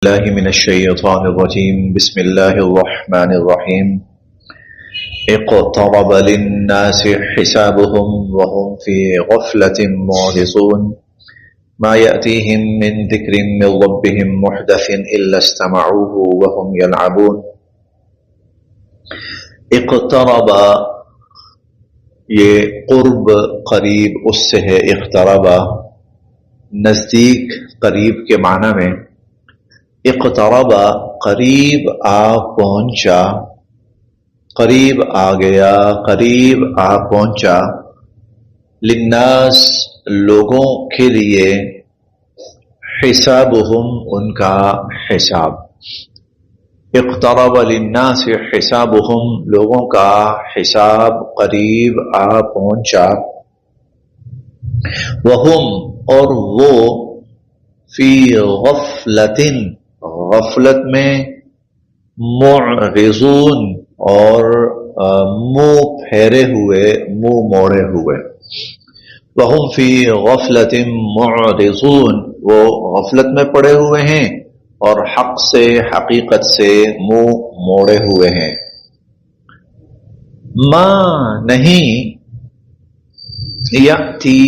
الله من الشيطان الرجيم بسم الله الرحمن الرحيم اقترب للناس حسابهم وهم في غفلة معرضون ما يأتيهم من ذكر من ربهم محدث إلا استمعوه وهم يلعبون اقترب یہ قرب قریب اس سے ہے اقترب نزدیک قریب کے معنی میں اقترب قریب آ پہنچا قریب آ گیا قریب آ پہنچا للناس لوگوں کے لیے حسابہم ان کا حساب اقترب للناس حسابہم لوگوں کا حساب قریب آ پہنچا وہم اور وہ فی غفلۃ غفلت میں معرضون اور منہ پھیرے ہوئے منہ موڑے ہوئے وہم فی غفلۃ معرضون وہ غفلت میں پڑے ہوئے ہیں اور حق سے حقیقت سے منہ موڑے ہوئے ہیں ما نہیں یاتی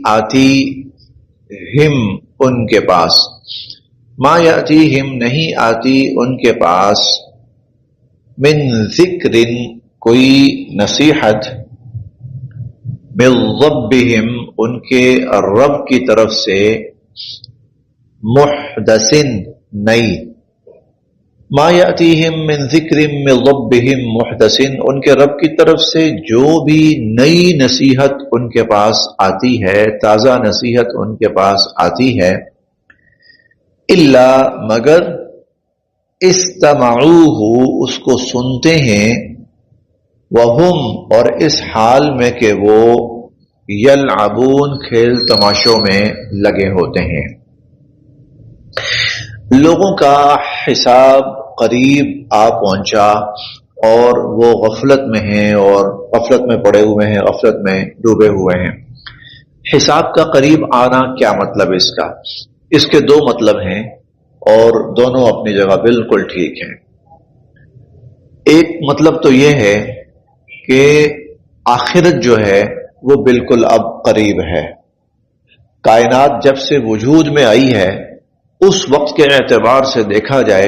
آتی ہم ان کے پاس ما یاتیہم نہیں آتی ان کے پاس من ذکر کوئی نصیحت من ربہم ان کے رب کی طرف سے محدث نئی ما یاتیہم من ذکر من ربہم محدث ان کے رب کی طرف سے جو بھی نئی نصیحت ان کے پاس آتی ہے تازہ نصیحت ان کے پاس آتی ہے الا مگر استمعوہ اس کو سنتے ہیں وہم اور اس حال میں کہ وہ یلعبون کھیل تماشوں میں لگے ہوتے ہیں لوگوں کا حساب قریب آ پہنچا اور وہ غفلت میں ہیں اور غفلت میں پڑے ہوئے ہیں غفلت میں ڈوبے ہوئے ہیں حساب کا قریب آنا کیا مطلب اس کا اس کے دو مطلب ہیں اور دونوں اپنی جگہ بالکل ٹھیک ہیں ایک مطلب تو یہ ہے کہ آخرت جو ہے وہ بالکل اب قریب ہے کائنات جب سے وجود میں آئی ہے اس وقت کے اعتبار سے دیکھا جائے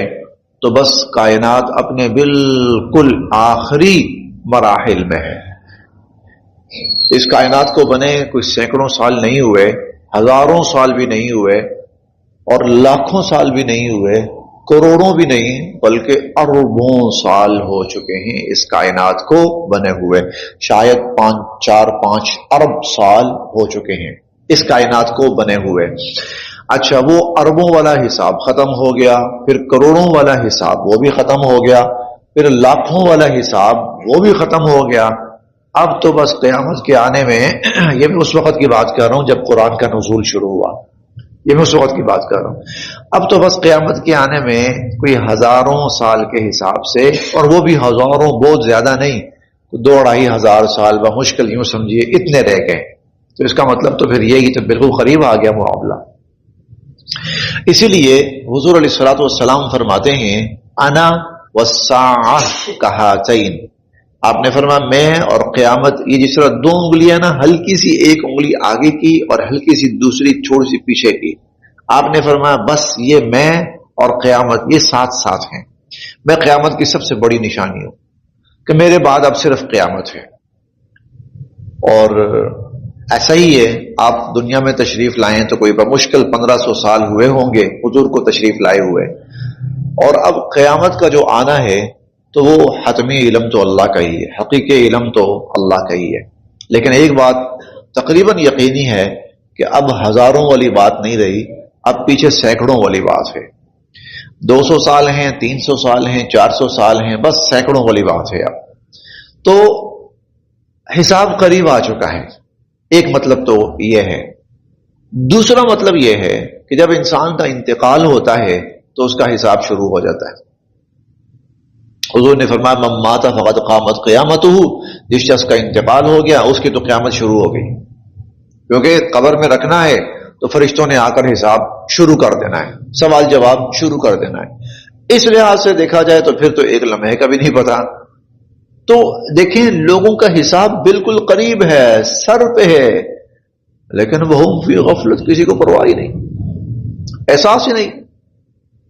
تو بس کائنات اپنے بالکل آخری مراحل میں ہے اس کائنات کو بنے کوئی سینکڑوں سال نہیں ہوئے ہزاروں سال بھی نہیں ہوئے اور لاکھوں سال بھی نہیں ہوئے کروڑوں بھی نہیں بلکہ اربوں سال ہو چکے ہیں اس کائنات کو بنے ہوئے شاید 5 ارب سال ہو چکے ہیں اس کائنات کو بنے ہوئے اچھا وہ اربوں والا حساب ختم ہو گیا پھر کروڑوں والا حساب وہ بھی ختم ہو گیا پھر لاکھوں والا حساب وہ بھی ختم ہو گیا اب تو بس قیامت کے آنے میں یہ میں اس وقت کی بات کر رہا ہوں جب قرآن کا نزول شروع ہوا یہ میں اس وقت کی بات کر رہا ہوں اب تو بس قیامت کے آنے میں کوئی ہزاروں سال کے حساب سے اور وہ بھی ہزاروں بہت زیادہ نہیں 2-2.5 ہزار سال بمشکل یوں سمجھیے اتنے رہ گئے تو اس کا مطلب تو پھر یہی تو بالکل قریب آ گیا معاملہ اسی لیے حضور علیہ الصلوۃ والسلام فرماتے ہیں انا والساعۃ کہاتین آپ نے فرمایا میں اور قیامت یہ جس طرح 2 انگلیاں نا ہلکی سی ایک انگلی آگے کی اور ہلکی سی دوسری تھوڑی سی پیچھے کی آپ نے فرمایا بس یہ میں اور قیامت یہ ساتھ ہیں میں قیامت کی سب سے بڑی نشانی ہوں کہ میرے بعد اب صرف قیامت ہے اور ایسا ہی ہے آپ دنیا میں تشریف لائیں تو کوئی بمشکل 1500 سال ہوئے ہوں گے حضور کو تشریف لائے ہوئے اور اب قیامت کا جو آنا ہے تو وہ حتمی علم تو اللہ کا ہی ہے حقیقی علم تو اللہ کا ہی ہے لیکن ایک بات تقریباً یقینی ہے کہ اب ہزاروں والی بات نہیں رہی اب پیچھے سینکڑوں والی بات ہے 200 سال ہیں 300 سال ہیں 400 سال ہیں بس سینکڑوں والی بات ہے اب تو حساب قریب آ چکا ہے ایک مطلب تو یہ ہے دوسرا مطلب یہ ہے کہ جب انسان کا انتقال ہوتا ہے تو اس کا حساب شروع ہو جاتا ہے حضور نے فرمایا من مات فقد قامت قیامتہ جس شخص کا انتقال ہو گیا اس کی تو قیامت شروع ہو گئی کیونکہ قبر میں رکھنا ہے تو فرشتوں نے آ کر حساب شروع کر دینا ہے، سوال جواب شروع کر دینا ہے۔ اس لحاظ سے دیکھا جائے تو پھر تو ایک لمحے کا بھی نہیں پتا۔ تو دیکھیں لوگوں کا حساب بالکل قریب ہے، سر پہ ہے، لیکن وہ فی غفلت، کسی کو پرواہ ہی نہیں، احساس ہی نہیں۔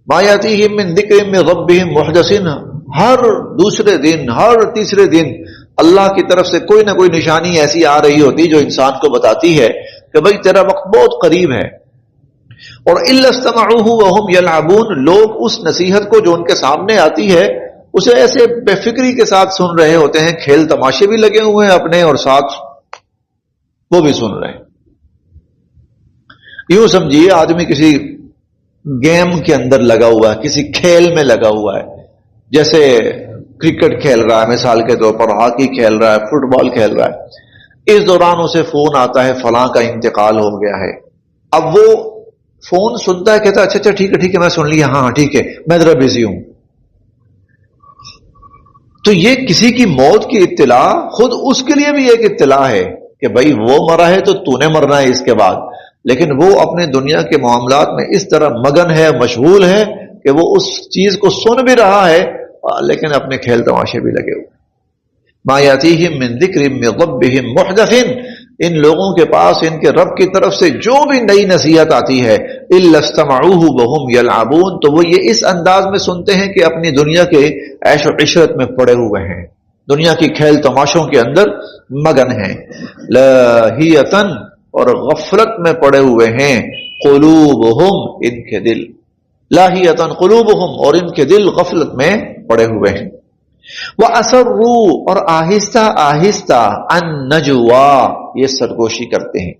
ما یاتیہم من ذکر من ربہم محدث، ہر دوسرے دن ہر تیسرے دن اللہ کی طرف سے کوئی نہ کوئی نشانی ایسی آ رہی ہوتی جو انسان کو بتاتی ہے کہ بھئی تیرا وقت بہت قریب ہے۔ اور الا استمعوه وهم يلعبون، لوگ اس نصیحت کو جو ان کے سامنے آتی ہے اسے ایسے بے فکری کے ساتھ سن رہے ہوتے ہیں، کھیل تماشے بھی لگے ہوئے ہیں اپنے اور ساتھ وہ بھی سن رہے ہیں۔ یوں سمجھیے آدمی کسی گیم کے اندر لگا ہوا ہے، کسی کھیل میں لگا ہوا ہے، جیسے کرکٹ کھیل رہا ہے مثال کے طور پر، ہاکی کھیل رہا ہے، فٹ بال کھیل رہا ہے، اس دوران اسے فون آتا ہے فلاں کا انتقال ہو گیا ہے۔ اب وہ فون سنتا ہے، کہتا ہے اچھا ٹھیک ہے میں سن لیا، ہاں ٹھیک ہے میں ذرا بزی ہوں۔ تو یہ کسی کی موت کی اطلاع خود اس کے لیے بھی ایک اطلاع ہے کہ بھائی وہ مرا ہے تو تو نے مرنا ہے اس کے بعد، لیکن وہ اپنے دنیا کے معاملات میں اس طرح مگن ہے، مشغول ہے کہ وہ اس چیز کو سن بھی رہا ہے لیکن اپنے کھیل تماشے بھی لگے ہوئے۔ ما یاتیہم من ذکر من ربہم محدث، ان لوگوں کے پاس ان کے رب کی طرف سے جو بھی نئی نصیحت آتی ہے الا استمعوه وهم يلعبون، تو وہ یہ اس انداز میں سنتے ہیں کہ اپنی دنیا کے عیش و عشرت میں پڑے ہوئے ہیں، دنیا کی کھیل تماشوں کے اندر مگن ہیں۔ لاہیتن، اور غفلت میں پڑے ہوئے ہیں، قلوبہم، ان کے دل، لاہیتن قلوبہم، اور ان کے دل غفلت میں پڑے ہوئے ہیں۔ وَأَسَرُّوا، اور آہستہ آہستہ، النجوا، یہ سرگوشی کرتے ہیں،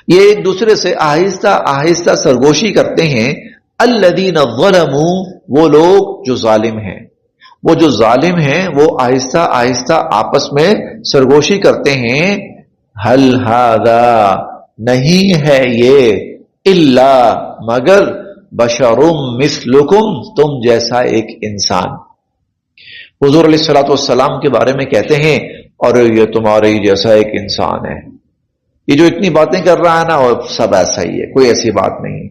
یہ ایک دوسرے سے آہستہ آہستہ سرگوشی کرتے ہیں۔ الذین ظلموا، وہ لوگ جو ظالم ہیں، وہ جو ظالم ہیں وہ آہستہ آہستہ آپس میں سرگوشی کرتے ہیں۔ هل هذا، نہیں ہے یہ، الا، مگر، بشر مثلکم، تم جیسا ایک انسان۔ حضور علیہ الصلوۃ والسلام کے بارے میں کہتے ہیں اور یہ تمہارے ہی جیسا ایک انسان ہے، یہ جو اتنی باتیں کر رہا ہے نا وہ سب ایسا ہی ہے، کوئی ایسی بات نہیں،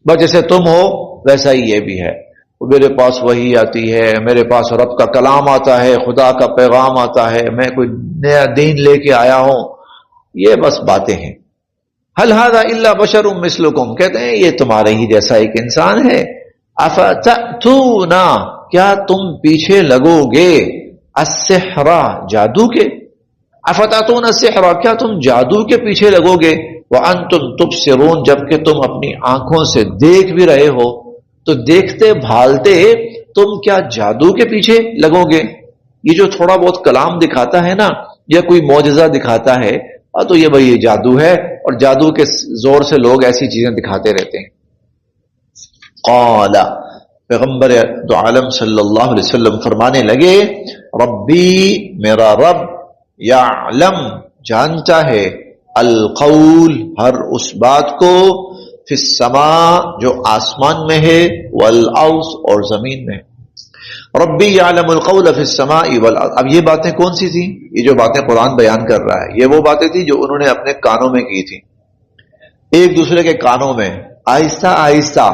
بس جیسے تم ہو ویسا ہی یہ بھی ہے، میرے پاس وحی آتی ہے، میرے پاس رب کا کلام آتا ہے، خدا کا پیغام آتا ہے، میں کوئی نیا دین لے کے آیا ہوں، یہ بس باتیں ہیں۔ هل هذا الا بشر مثلکم، کہتے ہیں یہ تمہارے ہی جیسا ایک انسان ہے۔ افتأتون، کیا تم پیچھے لگو گے، السحر، جادو کے، افتأتون السحر، کیا تم جادو کے پیچھے لگو گے، وانتم تبصرون، جبکہ تم اپنی آنکھوں سے دیکھ بھی رہے ہو، تو دیکھتے بھالتے تم کیا جادو کے پیچھے لگو گے؟ یہ جو تھوڑا بہت کلام دکھاتا ہے نا یا کوئی معجزہ دکھاتا ہے تو یہ بھئی یہ جادو ہے، اور جادو کے زور سے لوگ ایسی چیزیں دکھاتے رہتے ہیں۔ قال، پیغمبر دو عالم صلی اللہ علیہ وسلم فرمانے لگے، ربی، میرا رب، یعلم، جانتا ہے، القول، ہر اس بات کو، فی السماء، جو آسمان میں ہے، والارض، اور زمین میں۔ ربی یعلم القول فی السماء والارض، اب یہ باتیں کون سی تھیں؟ یہ جو باتیں قرآن بیان کر رہا ہے یہ وہ باتیں تھیں جو انہوں نے اپنے کانوں میں کی تھی، ایک دوسرے کے کانوں میں، آہستہ آہستہ۔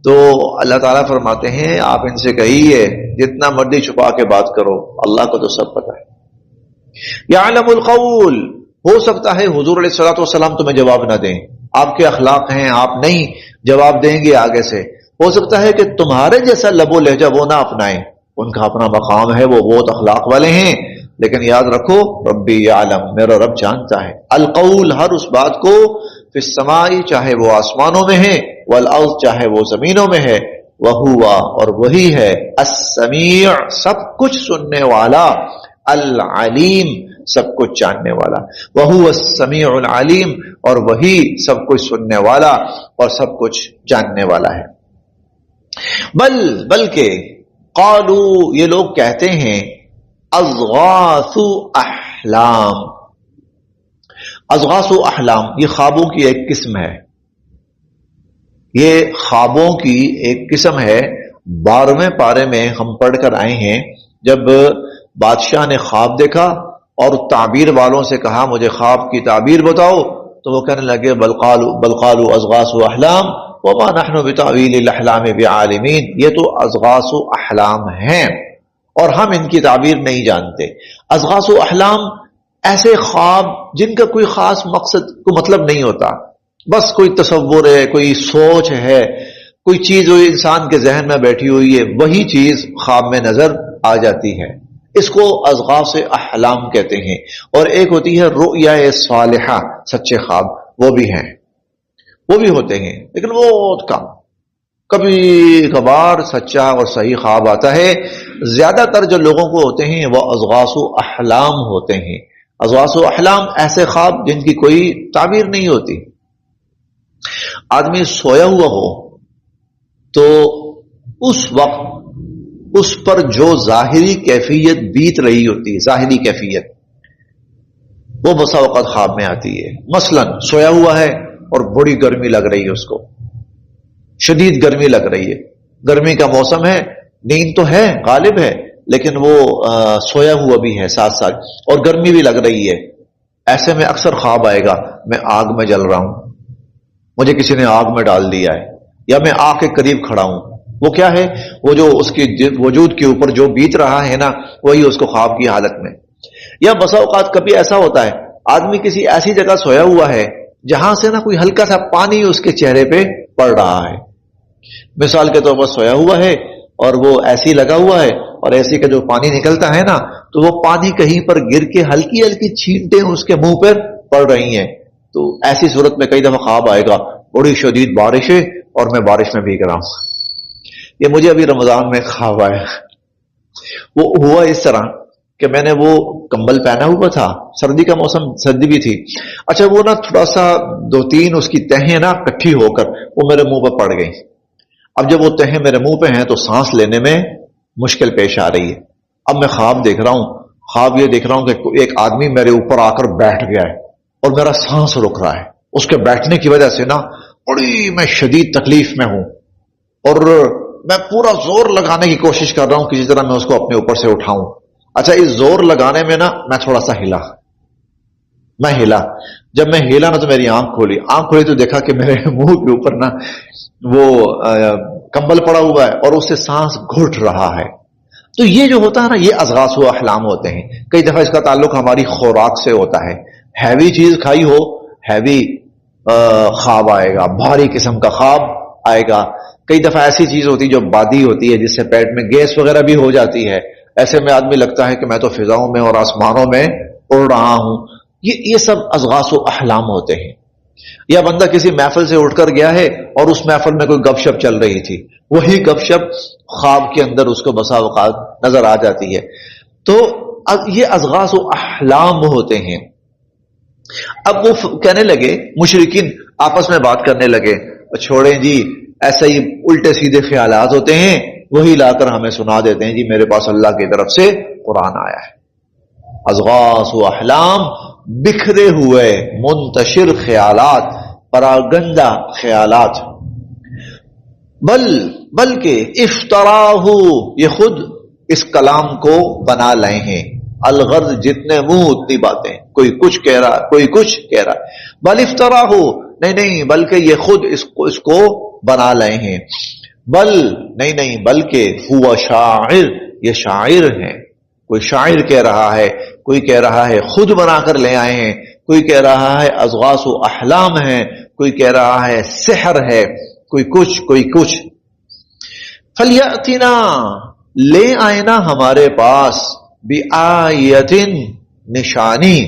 تو اللہ تعالیٰ فرماتے ہیں آپ ان سے کہیے جتنا مرضی چھپا کے بات کرو، اللہ کو تو سب پتہ ہے۔ یعلم القول، ہو سکتا ہے حضور علیہ الصلوۃ والسلام تمہیں جواب نہ دیں، آپ کے اخلاق ہیں، آپ نہیں جواب دیں گے آگے سے، ہو سکتا ہے کہ تمہارے جیسا لب و لہجہ وہ نہ اپنائیں، ان کا اپنا مقام ہے، وہ بہت اخلاق والے ہیں، لیکن یاد رکھو ربی یعلم، میرا رب جانتا ہے، القول، ہر اس بات کو، فی السماء، چاہے وہ آسمانوں میں ہے، والارض، چاہے وہ زمینوں میں ہے، وہوا، اور وہی ہے، السمیع، سب کچھ سننے والا، العلیم، سب کچھ جاننے والا، وہو السمیع العلیم، اور وہی سب کچھ سننے والا اور سب کچھ جاننے والا ہے۔ بلکہ قالو، یہ لوگ کہتے ہیں، اضغاث احلام، اضغاث احلام، یہ خوابوں کی ایک قسم ہے، یہ خوابوں کی ایک قسم ہے۔ 12ویں پارے میں ہم پڑھ کر آئے ہیں، جب بادشاہ نے خواب دیکھا اور تعبیر والوں سے کہا مجھے خواب کی تعبیر بتاؤ، تو تو وہ کہنے لگے بل قالوا اضغاث احلام وما نحن بتاویل الاحلام بعالمین، یہ تو اضغاث احلام ہیں اور ہم ان کی تعبیر نہیں جانتے۔ اضغاث احلام ایسے خواب جن کا کوئی خاص مقصد کو مطلب نہیں ہوتا، بس کوئی تصور ہے، کوئی سوچ ہے، کوئی چیز انسان کے ذہن میں بیٹھی ہوئی ہے، وہی چیز خواب میں نظر آ جاتی ہے، اس کو اضغاث احلام کہتے ہیں۔ اور ایک ہوتی ہے رؤیا صالحہ، سچے خواب، وہ بھی ہیں، وہ بھی ہوتے ہیں لیکن وہ بہت کم، کبھی کبھار سچا اور صحیح خواب آتا ہے۔ زیادہ تر جو لوگوں کو ہوتے ہیں وہ اضغاث احلام ہوتے ہیں۔ اضغاث احلام ایسے خواب جن کی کوئی تعبیر نہیں ہوتی۔ آدمی سویا ہوا ہو تو اس وقت اس پر جو ظاہری کیفیت بیت رہی ہوتی ہے، ظاہری کیفیت، وہ بسا اوقات خواب میں آتی ہے۔ مثلا سویا ہوا ہے اور بڑی گرمی لگ رہی ہے، اس کو شدید گرمی لگ رہی ہے، گرمی کا موسم ہے، نیند تو ہے، غالب ہے، لیکن وہ سویا ہوا بھی ہے ساتھ ساتھ اور گرمی بھی لگ رہی ہے۔ ایسے میں اکثر خواب آئے گا میں آگ میں جل رہا ہوں، مجھے کسی نے آگ میں ڈال دیا ہے، یا میں آگ کے قریب کھڑا ہوں۔ وہ کیا ہے؟ وہ جو اس کی وجود کے اوپر جو بیت رہا ہے نا، وہی اس کو خواب کی حالت میں۔ یا بسا اوقات کبھی ایسا ہوتا ہے آدمی کسی ایسی جگہ سویا ہوا ہے جہاں سے نا کوئی ہلکا سا پانی اس کے چہرے پہ پڑ رہا ہے، مثال کے طور پر سویا ہوا ہے اور وہ ایسی لگا ہوا ہے اور ایسی کا جو پانی نکلتا ہے نا، تو وہ پانی کہیں پر گر کے ہلکی ہلکی چھینٹیں اس کے منہ پر پڑ رہی ہیں۔ تو ایسی صورت میں کئی دفعہ خواب آئے گا بڑی شدید بارش ہے اور میں بارش میں بھیگ رہا ہوں۔ یہ مجھے ابھی رمضان میں خواب آیا۔ وہ ہوا اس طرح کہ میں نے وہ کمبل پہنا ہوا تھا، سردی کا موسم، سردی بھی تھی، اچھا وہ نا تھوڑا سا دو تین اس کی تہیں نا کٹھی ہو کر وہ میرے منہ پہ پڑ گئی۔ اب جب وہ تہیں میرے منہ پہ ہیں تو سانس لینے میں مشکل پیش آ رہی ہے۔ اب میں خواب دیکھ رہا ہوں، خواب یہ دیکھ رہا ہوں کہ ایک آدمی میرے اوپر آ کر بیٹھ گیا ہے اور میرا سانس رک رہا ہے، اس کے بیٹھنے کی وجہ سے نا بڑی میں شدید تکلیف میں ہوں اور میں پورا زور لگانے کی کوشش کر رہا ہوں کسی طرح میں اس کو اپنے اوپر سے اٹھاؤں۔ اچھا اس زور لگانے میں نا میں تھوڑا سا ہلا، میں ہلا، جب میں ہلا نا تو میری آنکھ کھولی تو دیکھا کہ میرے منہ کے اوپر نا وہ کمبل پڑا ہوا ہے اور اس سے سانس گھٹ رہا ہے۔ تو یہ جو ہوتا ہے نا، یہ اضغاث و احلام ہوتے ہیں۔ کئی دفعہ اس کا تعلق ہماری خوراک سے ہوتا ہے، ہیوی چیز کھائی ہو، ہیوی خواب آئے گا، بھاری قسم کا خواب آئے گا۔ کئی دفعہ ایسی چیز ہوتی ہے جو بادی ہوتی ہے جس سے پیٹ میں گیس وغیرہ بھی ہو جاتی ہے، ایسے میں آدمی لگتا ہے کہ میں تو فضاؤں میں اور آسمانوں میں اڑ رہا ہوں۔ یہ سب اضغاث و احلام ہوتے ہیں۔ یا بندہ کسی محفل سے اٹھ کر گیا ہے اور اس محفل میں کوئی گپ شپ چل رہی تھی، وہی گپ شپ خواب کے اندر اس کو بسا اوقات نظر آ جاتی ہے۔ تو یہ اضغاث و احلام ہوتے ہیں۔ اب وہ کہنے لگے، مشرکین آپس میں بات کرنے لگے، چھوڑیں جی ایسے ہی الٹے سیدھے خیالات ہوتے ہیں، وہی لا کر ہمیں سنا دیتے ہیں، جی میرے پاس اللہ کی طرف سے قرآن آیا ہے۔ اضغاث و احلام، بکھرے ہوئے منتشر خیالات، پراگندہ خیالات۔ بلکہ افطراہ، یہ خود اس کلام کو بنا لائے ہیں، الغرض جتنے منہ اتنی باتیں، کوئی کچھ کہہ رہا کوئی کچھ کہہ رہا، بل افطراہ، نہیں بلکہ یہ خود اس کو بنا لائے ہیں، نہیں بلکہ ہوا شاعر، یہ شاعر ہیں، کوئی شاعر کہہ رہا ہے، کوئی کہہ رہا ہے خود بنا کر لے آئے ہیں، کوئی کہہ رہا ہے اضغاث و احلام ہے، کوئی کہہ رہا ہے سحر ہے، کوئی کچھ۔ فلیاتنا، لے آئے نا ہمارے پاس، بآیتن، نشانی،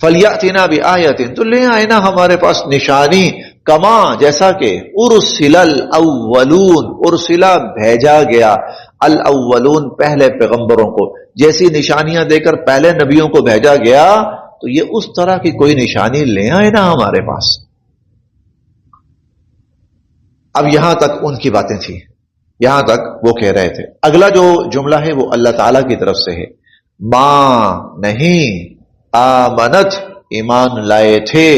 فلیاتنا بآیتن، تو لے آئے نا ہمارے پاس نشانی، کما، جیسا کہ ارسل الاولون، ارسلا بھیجا گیا، الاولون پہلے پیغمبروں کو، جیسی نشانیاں دے کر پہلے نبیوں کو بھیجا گیا، تو یہ اس طرح کی کوئی نشانی لے آئے نا ہمارے پاس۔ اب یہاں تک ان کی باتیں تھیں، یہاں تک وہ کہہ رہے تھے۔ اگلا جو جملہ ہے وہ اللہ تعالی کی طرف سے ہے، ماں نہیں، آمنت، ایمان لائے تھے،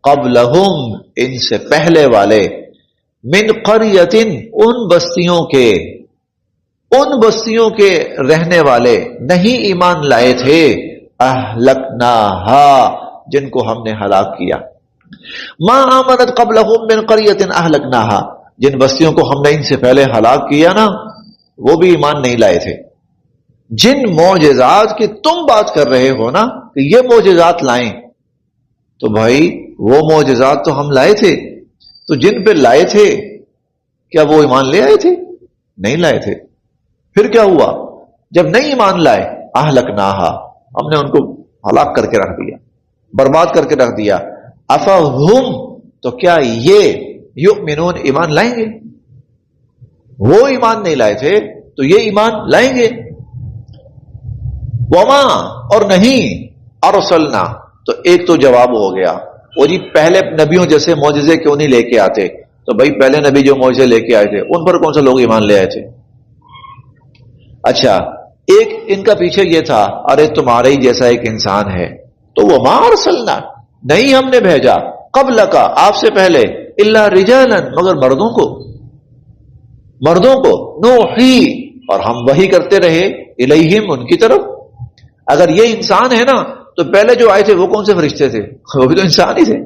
قبلہم، ان سے پہلے والے، من قریتن، ان بستیوں کے رہنے والے نہیں ایمان لائے تھے، اہلکناہا، جن کو ہم نے ہلاک کیا۔ ما آمنت قبلہم من قریۃ اہلکناہا، جن بستیوں کو ہم نے ان سے پہلے ہلاک کیا نا، وہ بھی ایمان نہیں لائے تھے۔ جن معجزات کی تم بات کر رہے ہو نا کہ یہ معجزات لائیں، تو بھائی وہ معجزات تو ہم لائے تھے، تو جن پہ لائے تھے کیا وہ ایمان لے آئے تھے؟ نہیں لائے تھے۔ پھر کیا ہوا؟ جب نہیں ایمان لائے، اہلکناہا، ہم نے ان کو ہلاک کر کے رکھ دیا، برباد کر کے رکھ دیا۔ افہم، تو کیا یہ یؤمنون، ایمان لائیں گے؟ وہ ایمان نہیں لائے تھے تو یہ ایمان لائیں گے۔ وما، اور نہیں، ارسلنا، تو ایک تو جواب ہو گیا، وہ جی پہلے نبیوں جیسے معجزے کیوں نہیں لے کے آتے؟ تو بھائی پہلے نبی جو معجزے لے کے آئے تھے ان پر کون سے لوگ ایمان لے آئے تھے؟ اچھا، ایک ان کا پیچھے یہ تھا، ارے تمہارے ہی جیسا ایک انسان ہے، تو وما ارسلنا، نہیں ہم نے بھیجا، قبل کا، آپ سے پہلے، الا رجالا، مگر مردوں کو نوحی، اور ہم وحی کرتے رہے، الیہم، ان کی طرف۔ اگر یہ انسان ہے نا تو پہلے جو آئے تھے وہ کون سے فرشتے تھے؟ وہ بھی تو انسان ہی تھے۔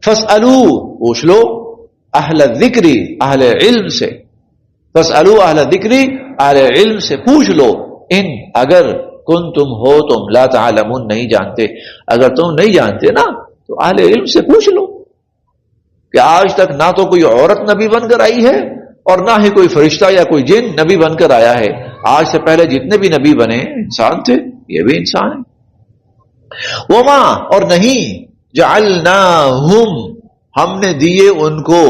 فاسألوا، پوچھ لو، اہل الذکر، اہل علم سے، فاسألوا اہل الذکر، اہل علم سے پوچھ لو، ان، اگر کنتم ہو تم، لا تعلمون، نہیں جانتے، اگر تم نہیں جانتے نا تو اہل علم سے پوچھ لو کہ آج تک نہ تو کوئی عورت نبی بن کر آئی ہے اور نہ ہی کوئی فرشتہ یا کوئی جن نبی بن کر آیا ہے۔ آج سے پہلے جتنے بھی نبی بنے انسان تھے، یہ بھی انسان ہے۔ وما، اور نہیں، جعلناہم، ہم نے دیے ان کو،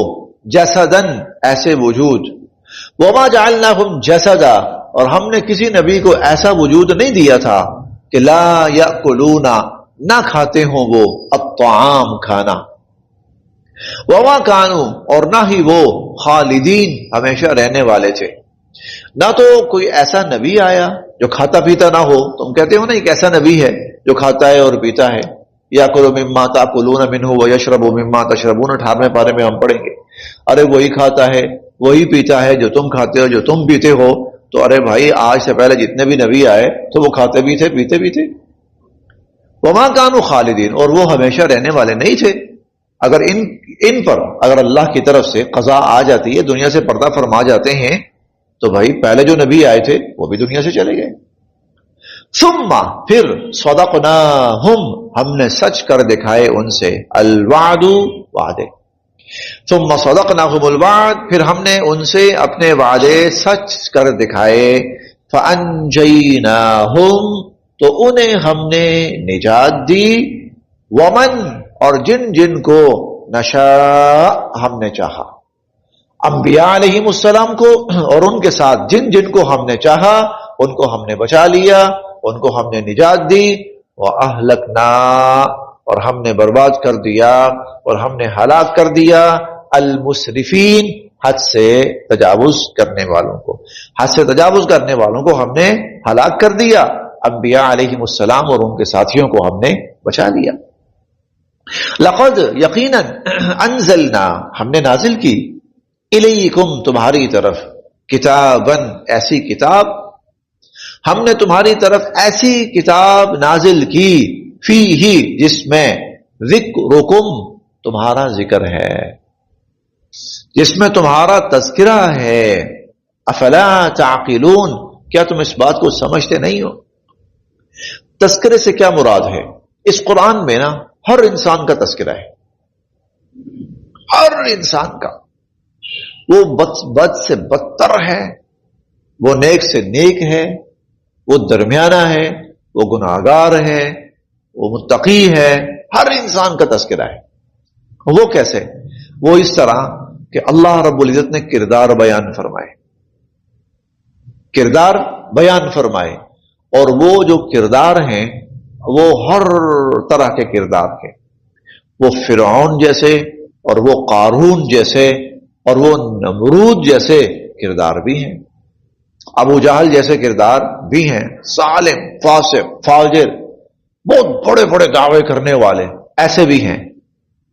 جسدن، ایسے وجود، وما جعلناہم جسدا، اور ہم نے کسی نبی کو ایسا وجود نہیں دیا تھا کہ لا یاکلون، نہ کھاتے ہوں وہ الطعام، کھانا، وما کانوا، اور نہ ہی وہ خالدین، ہمیشہ رہنے والے تھے۔ نہ تو کوئی ایسا نبی آیا جو کھاتا پیتا نہ ہو، تم کہتے ہو نا ایک ایسا نبی ہے جو کھاتا ہے اور پیتا ہے، یاکل مما تاکلون منہ ویشرب مما تشربون، 18ویں پارے میں ہم پڑھیں گے۔ ارے وہی کھاتا ہے، وہی پیتا ہے جو تم کھاتے ہو، جو تم پیتے ہو، تو ارے بھائی آج سے پہلے جتنے بھی نبی آئے تو وہ کھاتے بھی تھے، پیتے بھی تھے۔ وما کانوا خالدین، اور وہ ہمیشہ رہنے والے نہیں تھے۔ اگر ان پر اگر اللہ کی طرف سے قضا آ جاتی ہے، دنیا سے پردہ فرما جاتے ہیں، تو بھائی پہلے جو نبی آئے تھے وہ بھی دنیا سے چلے گئے۔ ثم، پھر، صدقناہم، ہم نے سچ کر دکھائے ان سے، الوعد، وعدے، ثم صدقناہم الوعد، پھر ہم نے ان سے اپنے وعدے سچ کر دکھائے، فانجیناہم، تو انہیں ہم نے نجات دی، ومن، اور جن کو نشاء، ہم نے چاہا، انبیاء علیہم السلام کو، اور ان کے ساتھ جن کو ہم نے چاہا ان کو ہم نے بچا لیا، ان کو ہم نے نجات دی، وَأَهْلَكْنَا، اور ہم نے برباد کر دیا اور ہم نے ہلاک کر دیا، المسرفین، حد سے تجاوز کرنے والوں کو، حد سے تجاوز کرنے والوں کو ہم نے ہلاک کر دیا، انبیاء علیہم السلام اور ان کے ساتھیوں کو ہم نے بچا لیا۔ لقد، یقیناً، انزلنا، ہم نے نازل کی، الیکم، تمہاری طرف، کتابن، ایسی کتاب، ہم نے تمہاری طرف ایسی کتاب نازل کی، فیہ، جس میں ذکرکم، تمہارا ذکر ہے، جس میں تمہارا تذکرہ ہے، افلا تعقلون، کیا تم اس بات کو سمجھتے نہیں ہو؟ تذکرے سے کیا مراد ہے؟ اس قرآن میں نا ہر انسان کا تذکرہ ہے، ہر انسان کا، وہ بد سے بدتر ہے، وہ نیک سے نیک ہے، وہ درمیانہ ہے، وہ گناہگار ہے، وہ متقی ہے، ہر انسان کا تذکرہ ہے۔ وہ کیسے؟ وہ اس طرح کہ اللہ رب العزت نے کردار بیان فرمائے، کردار بیان فرمائے، اور وہ جو کردار ہیں وہ ہر طرح کے کردار ہیں، وہ فرعون جیسے اور وہ قارون جیسے اور وہ نمرود جیسے کردار بھی ہیں، ابو جہل جیسے کردار بھی ہیں، ظالم، فاسق، فاجر، بہت بڑے بڑے دعوے کرنے والے ایسے بھی ہیں۔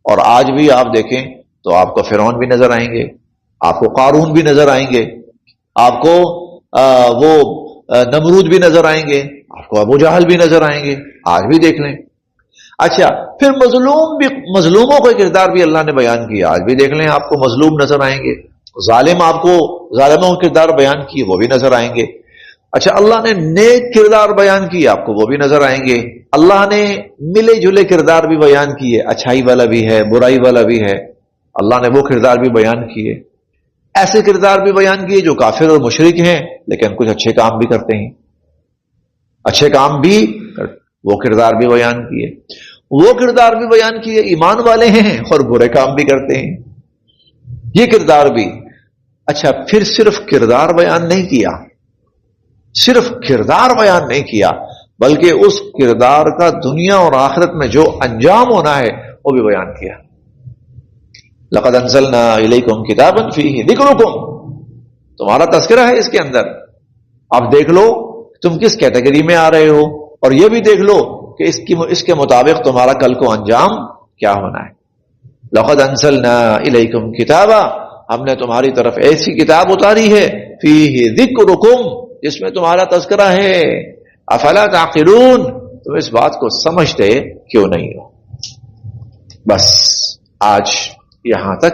اور آج بھی آپ دیکھیں تو آپ کو فرعون بھی نظر آئیں گے، آپ کو قارون بھی نظر آئیں گے، آپ کو وہ نمرود بھی نظر آئیں گے، آپ کو ابو جہل بھی نظر آئیں گے، آج بھی دیکھ لیں۔ اچھا پھر مظلوموں کا کردار بھی اللہ نے بیان کیا. آج بھی دیکھ لیں آپ کو مظلوم نظر آئیں گے, ظالموں کا کردار بیان کیے وہ بھی نظر آئیں گے. اچھا اللہ نے نیک کردار بیان کیے آپ کو وہ بھی نظر آئیں گے. اللہ نے ملے جلے کردار بھی بیان کیے, اچھائی والا بھی ہے برائی والا بھی ہے, اللہ نے وہ کردار بھی بیان کیے. ایسے کردار بھی بیان کیے جو کافر اور مشرک ہیں لیکن کچھ اچھے کام بھی کرتے ہیں, اچھے کام بھی وہ کردار بھی بیان کیے. وہ کردار بھی بیان کیے ایمان والے ہیں اور برے کام بھی کرتے ہیں, یہ کردار بھی. اچھا پھر صرف کردار بیان نہیں کیا, صرف کردار بیان نہیں کیا بلکہ اس کردار کا دنیا اور آخرت میں جو انجام ہونا ہے وہ بھی بیان کیا. لقد انزلنا الیکم کتابا فیہ ذکرکم, تمہارا تذکرہ ہے اس کے اندر, اب دیکھ لو تم کس کیٹیگری میں آ رہے ہو, اور یہ بھی دیکھ لو کہ اس کے مطابق تمہارا کل کو انجام کیا ہونا ہے. لقد انزلنا الیکم کتابا, ہم نے تمہاری طرف ایسی کتاب اتاری ہے, فیہ ذکرکم, جس میں تمہارا تذکرہ ہے. افلا تعقلون, تم اس بات کو سمجھتے کیوں نہیں ہو. بس آج یہاں تک